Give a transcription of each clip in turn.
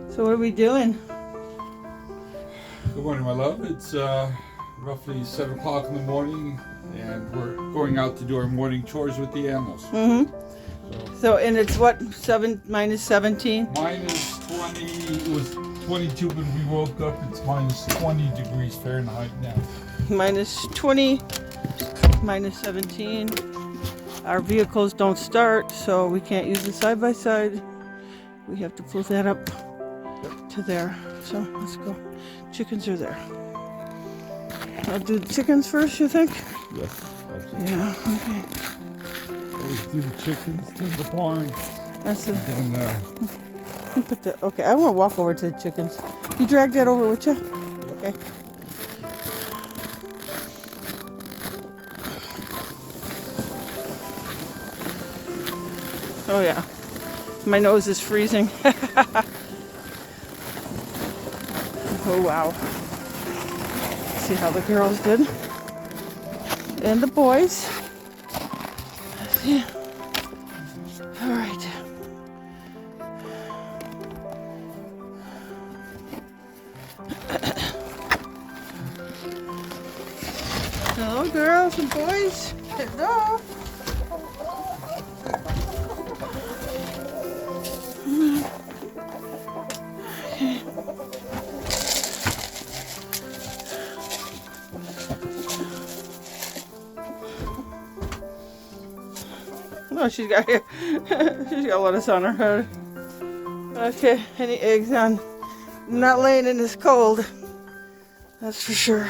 So what are we doing? Good morning, my love. It's roughly 7 o'clock in the morning, and we're going out to do our morning chores with the animals. So, and it's what, minus 17? Minus 20, it was 22 when we woke up. It's minus 20 degrees Fahrenheit now. Minus 20, minus 17. Our vehicles don't start, so we can't use the side-by-side. We have to pull that up to there. So let's go. Chickens are there. I'll do the chickens first, you think? Yes, absolutely. Yeah, okay. Always do the chickens, then the barn, That's the, and then put the, okay, I want to walk over to the chickens. You drag that over, would you? Okay. Oh yeah, my nose is freezing. Oh wow. See how the girls did. And the boys. Yeah. All right. Hello girls and boys. Hello. Oh, she's got lettuce on her head. Okay, any eggs on? I'm not laying in this cold. That's for sure.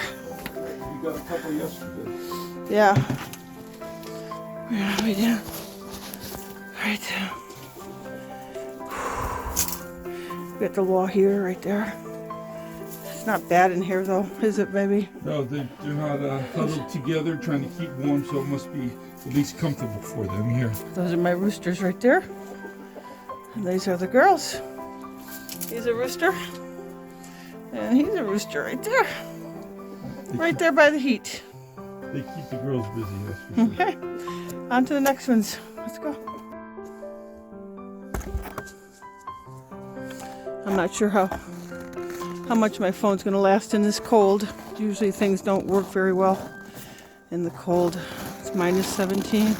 you got a couple yesterday. Yeah. Where are we down? Right there. We got the wall here, right there. It's not bad in here though, is it, baby? No, they're not huddled together, trying to keep warm, so it must be at least comfortable for them here. Those are my roosters right there. And these are the girls. He's a rooster. And he's a rooster right there. Right there by the heat. They keep the girls busy, that's for sure. Okay. On to the next ones. Let's go. I'm not sure how much my phone's going to last in this cold. Usually things don't work very well in the cold. It's minus 17.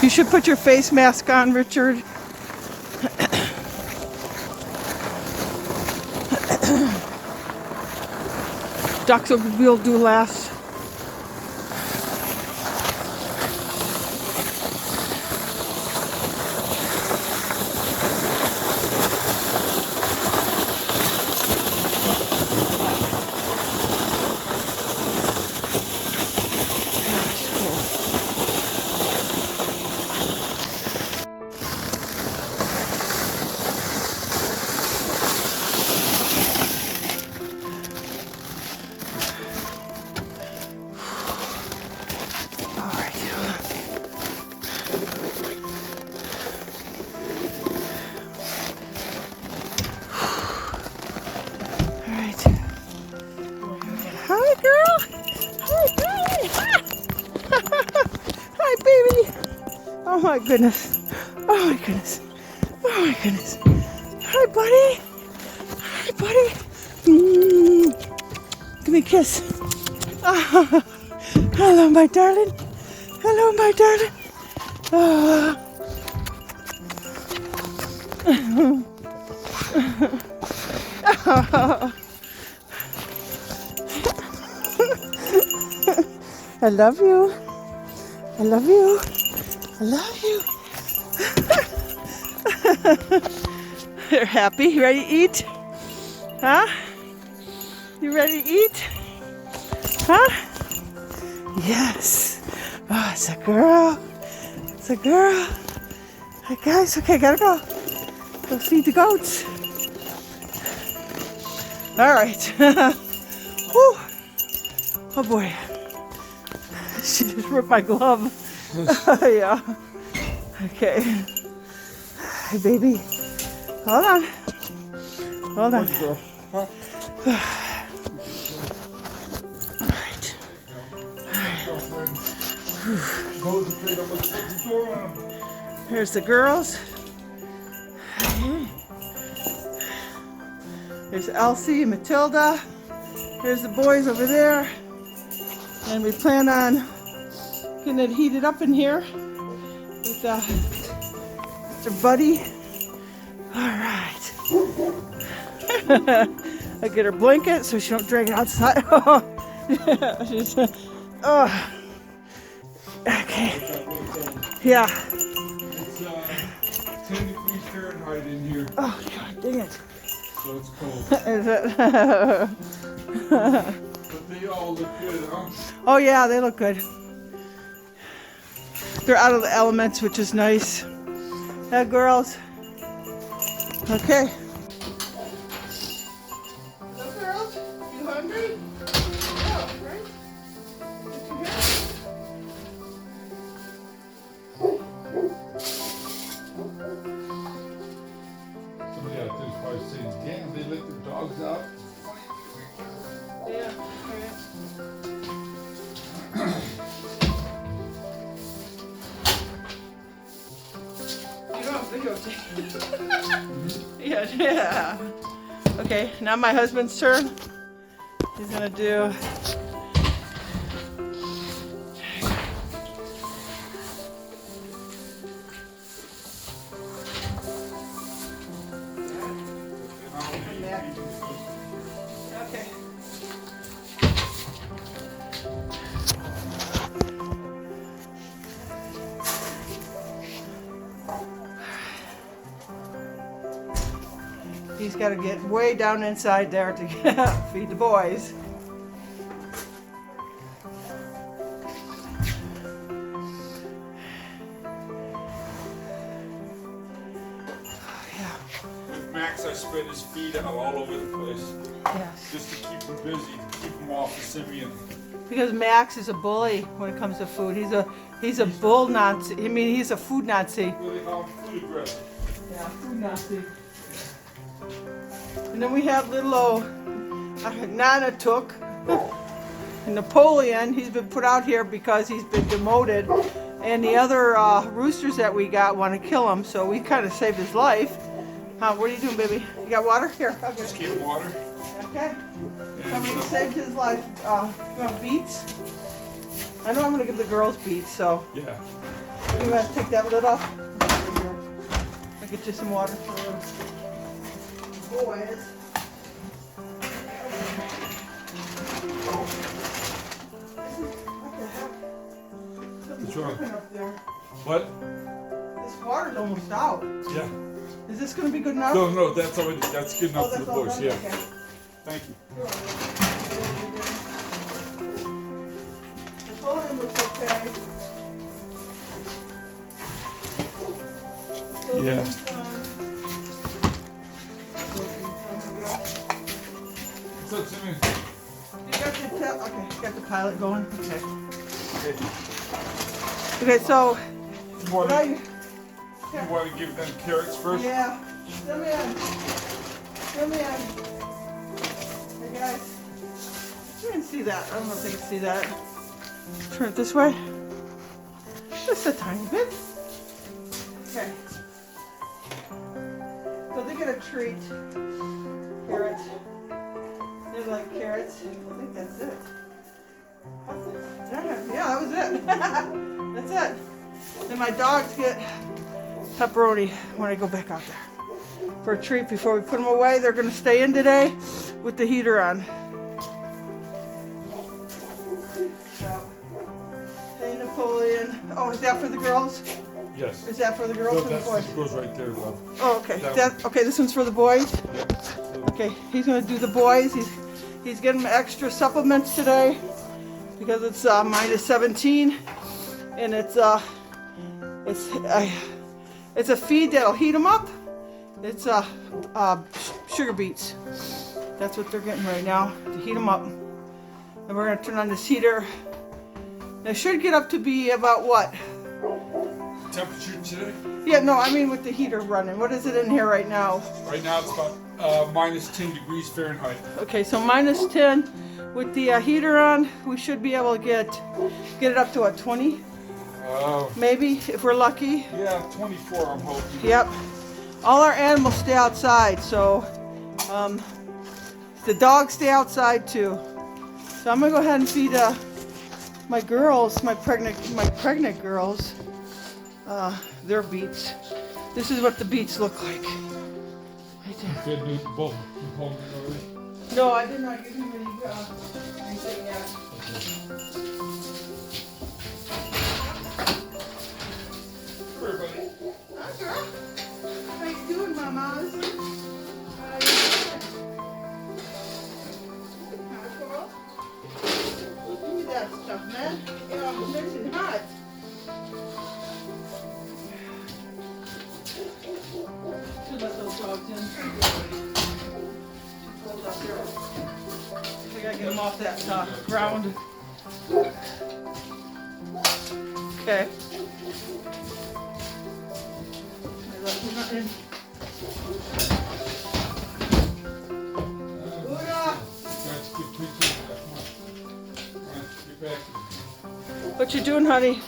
You should put your face mask on, Richard. Ducks will do last. Hi, girl. Hi, baby. Hi, baby. Oh my goodness. Oh my goodness. Oh my goodness. Hi, buddy. Hi, buddy. Give me a kiss. Oh, hello, my darling. Hello, my darling. Oh. I love you. I love you. I love you. They're happy. You ready to eat? Huh? You ready to eat? Huh? Yes. Oh, it's a girl. It's a girl. Hey guys, okay, gotta go. Go feed the goats. All right. Whew. Oh boy. She just ripped my glove. Yeah. Okay. Hey, baby. Hold on. Hold on. Close the crate. I'm gonna close the door on them. Here's the girls. There's Elsie and Matilda. Here's the boys over there. And we plan on getting it heated up in here with Mr. Buddy. All right. I get her blanket so she don't drag it outside. She's, oh. Okay. Yeah. It's 10 degrees Fahrenheit in here, Oh, God dang it. so it's cold. Is it? But they all look good, huh? Oh, yeah, they look good. They're out of the elements, which is nice. Yeah, girls. Okay. Hello, girls. You hungry? Yeah, right? Did you hear? Somebody out there's probably saying, damn, they let their dogs out. Yeah, you don't videotape. Yeah. Okay, now my husband's turn. He's gonna do. Okay. He's got to get way down inside there to feed the boys. Yeah. With Max, I spread his feet out all over the place, Yes. just to keep him busy, keep him off the simian. Because Max is a bully when it comes to food. He's a bull Nazi. I mean, he's a food Nazi. What do they call him? Food aggressive. Yeah, food Nazi. And then we have little old Nana Took. Napoleon, he's been put out here because he's been demoted. And the other roosters that we got want to kill him, so we kind of saved his life. What are you doing, baby? You got water? Here, I'll get Just it. keep water. Okay. And, Somebody saved his life. You want beets? I know I'm going to give the girls beets, so yeah. you want to take that lid off? I'll get you some water for the boys. What the heck? Something's What's wrong? cooking up there. What? This water's almost out. Yeah. Is this going to be good enough? No, that's already, that's good enough for that's the all boys, done? yeah. Okay. Thank you. The volume looks okay. Yeah. What's up, Simeon? You got the okay, you got the pilot going? Okay. Okay. Okay, so You want what are to, you? you want to give them carrots first? Yeah. Come in. Come in. Hey guys. You can see that. I don't know if they can see that. Turn it this way. Just a tiny bit. Okay. So they get a treat. Carrots. They like carrots. I think that's it. That's it. Yeah, that was it. That's it. And my dogs get pepperoni when I go back out there for a treat before we put them away. They're going to stay in today with the heater on. So, hey Napoleon. Oh, is that for the girls? Yes. Is that for the girls No, or the that's boys? goes right there, love. Oh, okay. that Okay, this one's for the boys. Yeah. Okay, he's going to do the boys. He's getting extra supplements today because it's minus 17, and it's a feed that'll heat them up. It's sugar beets. That's what they're getting right now to heat them up. And we're gonna turn on this heater. It should get up to be about what? Temperature today? Yeah, no, I mean with the heater running. What is it in here right now? Right now it's about minus 10 degrees Fahrenheit. Okay, so minus 10 with the heater on. We should be able to get it up to what, 20? Maybe, if we're lucky. Yeah, 24 I'm hoping. Yep. All our animals stay outside, so the dogs stay outside too. So I'm gonna go ahead and feed my girls, my pregnant girls, their beets. This is what the beets look like. Right there. No, I did not give him anything yet. Hi, girl. How you doing, Mama? Give me that stuff, man. You know, it's nice and hot. Should let those dogs in. Too cold out there. We gotta get them off that ground. Okay. What you doing, honey?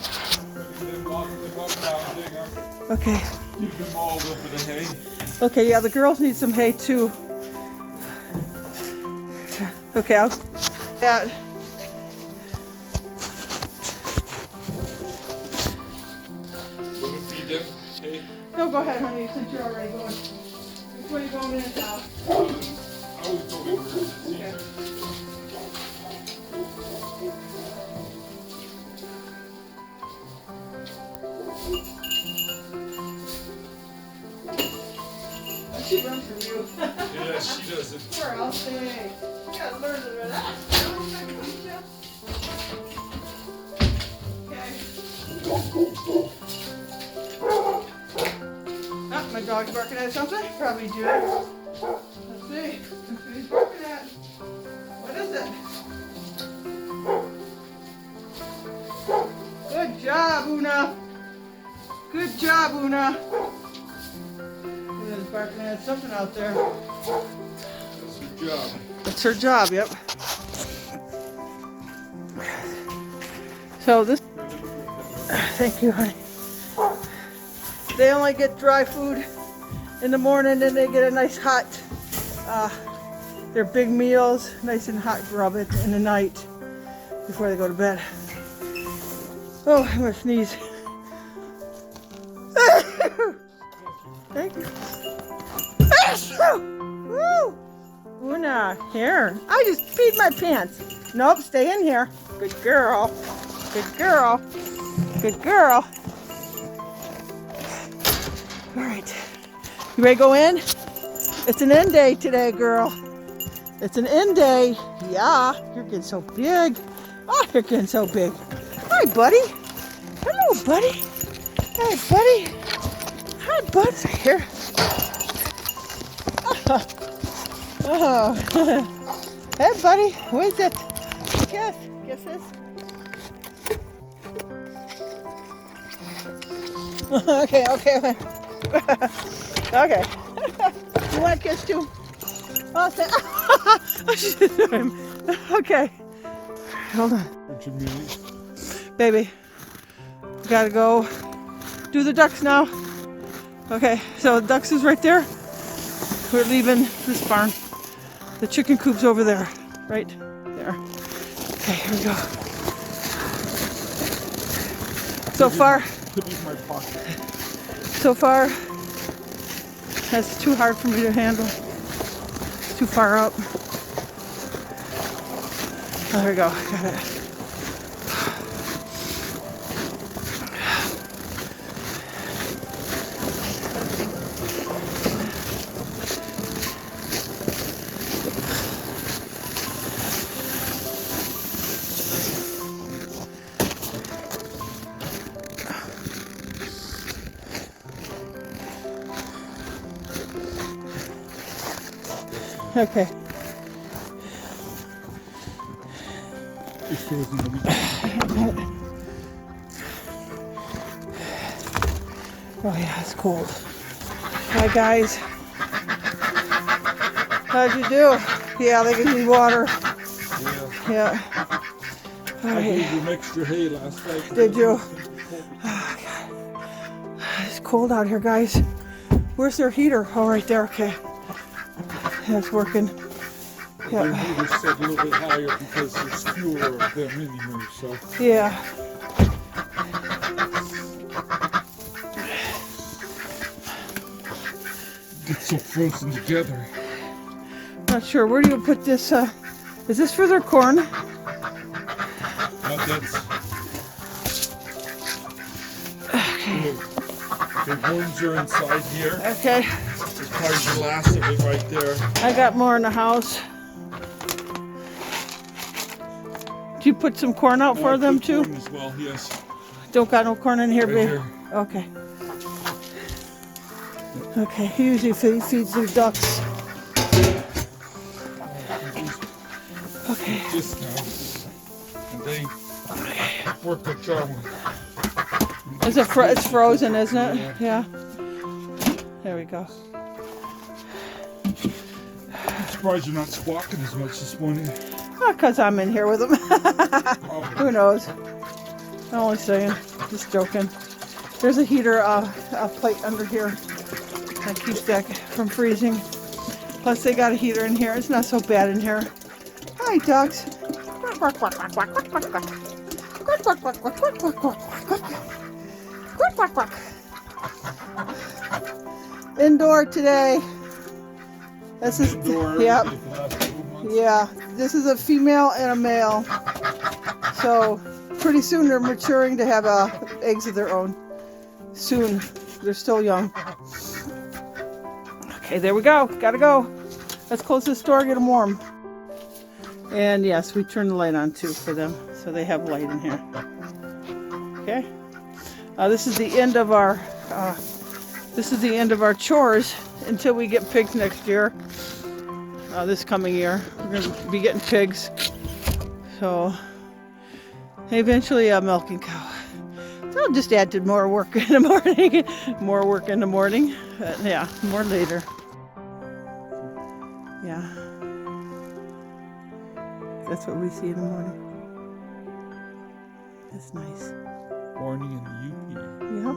Okay. Okay, yeah, the girls need some hay too. Okay, I'll that. No, go ahead, honey, since you're already going. Which way are you going in now? Okay. She runs from you. Yeah, she doesn't. Where else? Hey, you gotta learn to relax. Okay. My dog's barking at something? Probably do. Let's see. What he's barking at. What is it? Good job, Una. Good job, Una. Una's barking at something out there. That's her job. That's her job, yep. So this... Thank you, honey. They only get dry food in the morning, then they get a nice hot, their big meals, nice and hot grub it in the night before they go to bed. Oh, I'm gonna sneeze. Thank you. Woo! Una, here. I just peed my pants. Nope, stay in here. Good girl. Good girl. Good girl. All right. You ready to go in? It's an end day today, girl. It's an end day. Yeah, you're getting so big. Oh, you're getting so big. Hi, buddy. Hello, buddy. Hi, buddy. Hi, bud. Here. Oh. Hey, buddy. What is it? Kiss. Kisses. Okay. Okay. You want a kiss too? Oh, okay. Hold on. Baby, we gotta go do the ducks now. Okay, so the ducks is right there. We're leaving this barn. The chicken coop's over there. Right there. Okay, here we go. So far, that's too hard for me to handle. It's too far up. Oh, there we go. Got it. Okay. Oh yeah, it's cold. Hi guys. How'd you do? Yeah, they give me water. Yeah. I gave you extra hay last night. Did you? cold out here, guys. Where's their heater? Oh, right there. Okay. That's working. Their Yeah. heater's set a little bit higher because there's fewer of them anyway, so. Yeah. Get so frozen together. Not sure. Where do you put this? Is this for their corn? That's. The worms are inside here. Okay. There's probably the last of it right there. I got more in the house. Do you put some corn out for them too? Corn as well, yes. Don't got no corn in here, Right babe. here. Okay. Okay. He usually feeds the ducks. Okay. Just now. And they work the charm. Is it it's frozen, isn't it? Yeah. There we go. I'm surprised you're not squawking as much this morning. Not because I'm in here with them. Who knows? I'm only saying. Just joking. There's a heater, a plate under here that keeps that from freezing. Plus they got a heater in here. It's not so bad in here. Hi, dogs. Indoor today. This is yep. Yeah, this is a female and a male. So pretty soon they're maturing to have eggs of their own. Soon. They're still young. Okay, there we go. Gotta go. Let's close this door, get them warm. And yes, we turn the light on too for them, so they have light in here. Okay. This is the end of our chores until we get pigs next year. This coming year, we're gonna be getting pigs. So eventually, a milking cow. So I'll just add to more work in the morning. More work in the morning. But yeah, more later. Yeah. That's what we see in the morning. That's nice. Morning in the UP. Yep.